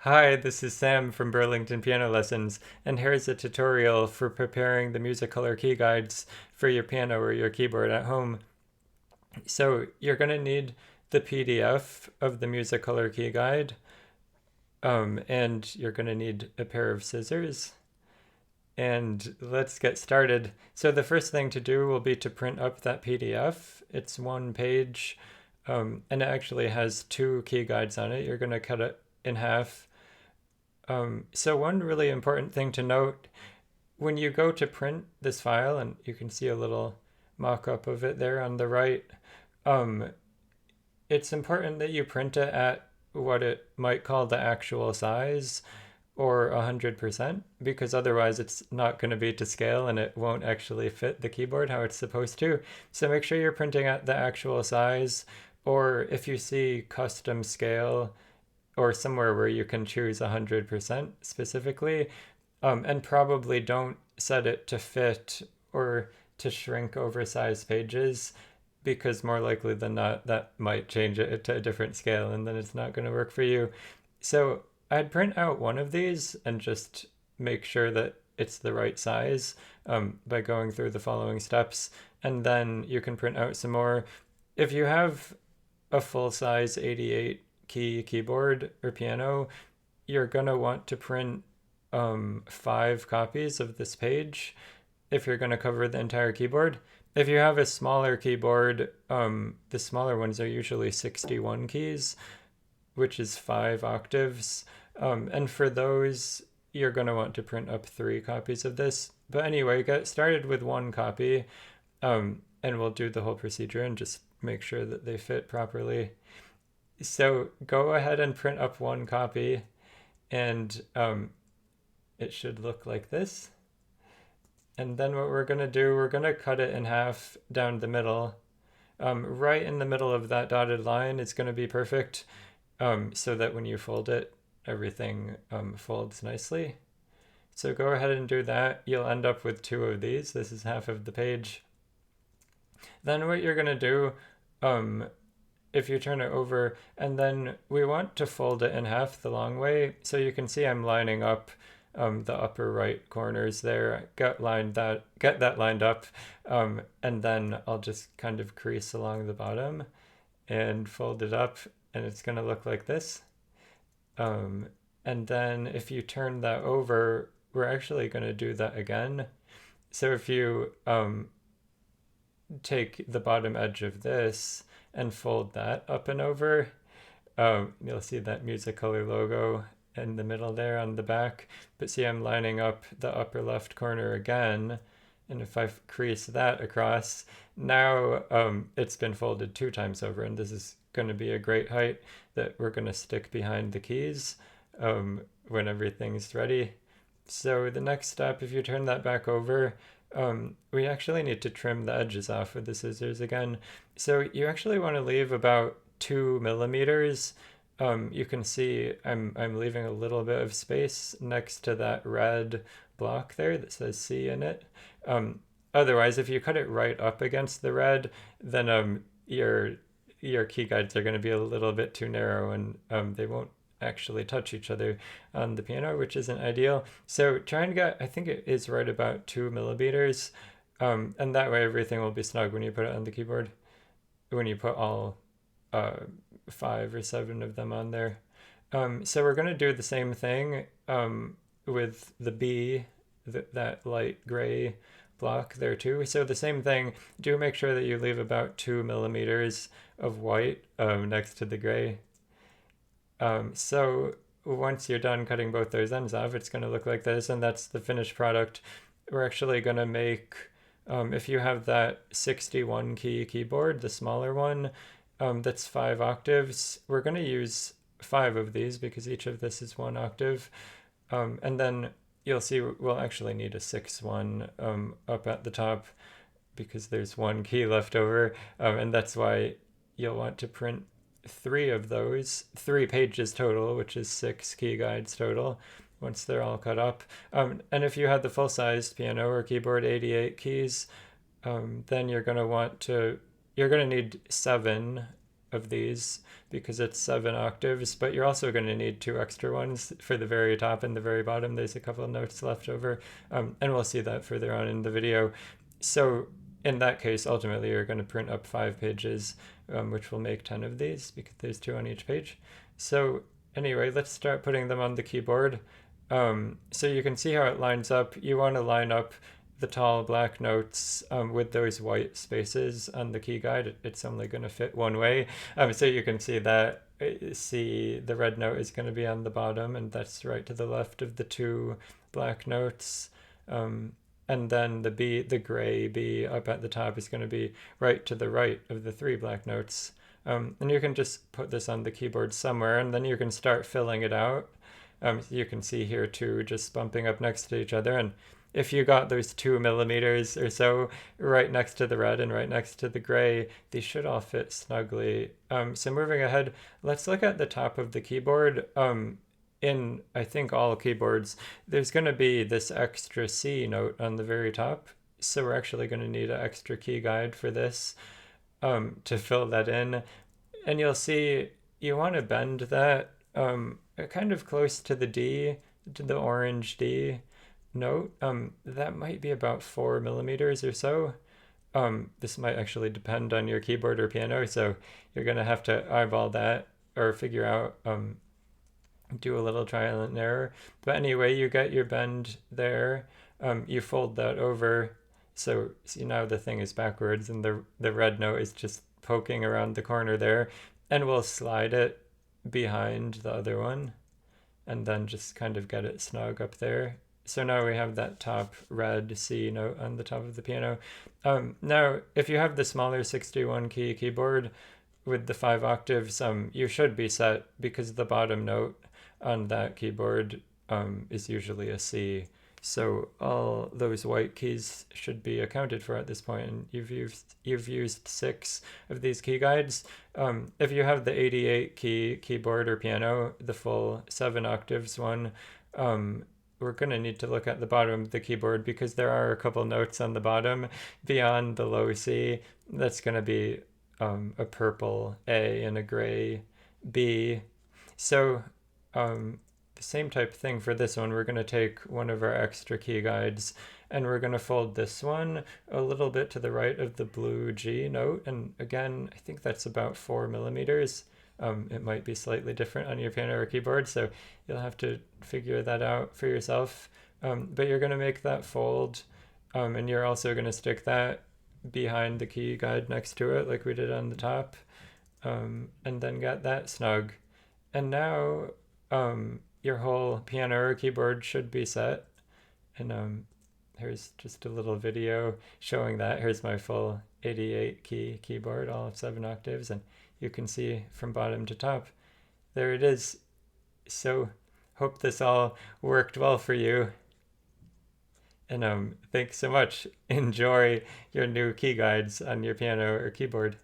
Hi, this is Sam from Burlington Piano Lessons, and here's a tutorial for preparing the Musicolor Key Guides for your piano or your keyboard at home. So you're going to need the PDF of the Musicolor Key Guide, and you're going to need a pair of scissors. And let's get started. So the first thing to do will be to print up that PDF. It's one page, and it actually has two key guides on it. You're going to cut it in half. So one really important thing to note when you go to print this file, and you can see a little mock-up of it there on the right, um, it's important that you print it at what it might call the actual size or 100% because otherwise it's not going to be to scale and it won't actually fit the keyboard how it's supposed to. So make sure you're printing at the actual size, or if you see custom scale or somewhere where you can choose 100% specifically, and probably don't set it to fit or to shrink oversized pages because more likely than not that might change it to a different scale and then it's not going to work for you. So I'd print out one of these and just make sure that it's the right size, by going through the following steps, and then you can print out some more. If you have a full size 88 key keyboard or piano, you're going to want to print 5 copies of this page if you're going to cover the entire keyboard. If you have a smaller keyboard, the smaller ones are usually 61 keys, which is 5 octaves. And for those, you're going to want to print up 3 copies of this. But anyway, get started with 1 copy, and we'll do the whole procedure and just make sure that they fit properly. So go ahead and print up 1 copy, and it should look like this. And then what we're going to do, we're going to cut it in half down the middle. Right in the middle of that dotted line is going to be perfect, so that when you fold it, everything folds nicely. So go ahead and do that. You'll end up with 2 of these. This is half of the page. Then what you're going to do, if you turn it over, and then we want to fold it in half the long way. So you can see I'm lining up the upper right corners there. Get that lined up, and then I'll just kind of crease along the bottom and fold it up, and it's going to look like this. And then if you turn that over, we're actually going to do that again. So if you take the bottom edge of this and fold that up and over, you'll see that Musicolor logo in the middle there on the back. But see, I'm lining up the upper left corner again, and if I crease that across, now it's been folded 2 times over, and this is going to be a great height that we're going to stick behind the keys when everything's ready. So the next step, if you turn that back over, we actually need to trim the edges off with the scissors again. So you actually want to leave about 2 millimeters. You can see I'm leaving a little bit of space next to that red block there that says C in it. Otherwise, if you cut it right up against the red, then your key guides are going to be a little bit too narrow, and they won't actually touch each other on the piano, which isn't ideal. So try and get, I think it is right about 2 millimeters, and that way everything will be snug when you put it on the keyboard, when you put all 5 or 7 of them on there. So we're going to do the same thing with the B, that light gray block there too. So the same thing, do make sure that you leave about 2 millimeters of white next to the gray. So once you're done cutting both those ends off, it's going to look like this, and that's the finished product. We're actually going to make, if you have that 61 key keyboard, the smaller one, that's 5 octaves, we're going to use 5 of these because each of this is 1 octave. And then you'll see we'll actually need a 6th one up at the top because there's 1 key left over, and that's why you'll want to print 3 of those, 3 pages total, which is 6 key guides total once they're all cut up. And if you had the full-sized piano or keyboard, 88 keys, then you're going to need 7 of these because it's 7 octaves, but you're also going to need 2 extra ones for the very top and the very bottom. There's a couple of notes left over, and we'll see that further on in the video. So in that case, ultimately, you're going to print up 5 pages, which will make 10 of these because there's 2 on each page. So anyway, let's start putting them on the keyboard. So you can see how it lines up. You want to line up the tall black notes with those white spaces on the key guide. It's only going to fit one way. So you can see that the red note is going to be on the bottom, and that's right to the left of the 2 black notes. And then the gray B up at the top is going to be right to the right of the 3 black notes. And you can just put this on the keyboard somewhere, and then you can start filling it out. You can see here 2 just bumping up next to each other, and if you got those 2 millimeters or so right next to the red and right next to the gray, these should all fit snugly. So moving ahead, let's look at the top of the keyboard. In, I think, all keyboards, there's going to be this extra C note on the very top. So we're actually going to need an extra key guide for this to fill that in. And you'll see you want to bend that kind of close to the D, to the orange D note. That might be about 4 millimeters or so. This might actually depend on your keyboard or piano, so you're going to have to eyeball that or figure out, do a little trial and error. But anyway, you get your bend there. You fold that over. So see, now the thing is backwards and the red note is just poking around the corner there. And we'll slide it behind the other one and then just kind of get it snug up there. So now we have that top red C note on the top of the piano. Now, if you have the smaller 61 key keyboard with the 5 octaves, you should be set because the bottom note on that keyboard is usually a C. So all those white keys should be accounted for at this point, and you've used 6 of these key guides. If you have the 88 key keyboard or piano, the full 7 octaves one, we're going to need to look at the bottom of the keyboard because there are a couple notes on the bottom beyond the low C. That's going to be a purple A and a gray B. So the same type of thing for this one. We're going to take one of our extra key guides and we're going to fold this one a little bit to the right of the blue G note. And again, I think that's about 4 millimeters. It might be slightly different on your piano or keyboard, so you'll have to figure that out for yourself. But you're going to make that fold, and you're also going to stick that behind the key guide next to it like we did on the top, and then get that snug. And now your whole piano or keyboard should be set. And here's just a little video showing that. Here's my full 88 key keyboard, all of 7 octaves, and you can see from bottom to top. There it is. So hope this all worked well for you. And thanks so much. Enjoy your new key guides on your piano or keyboard.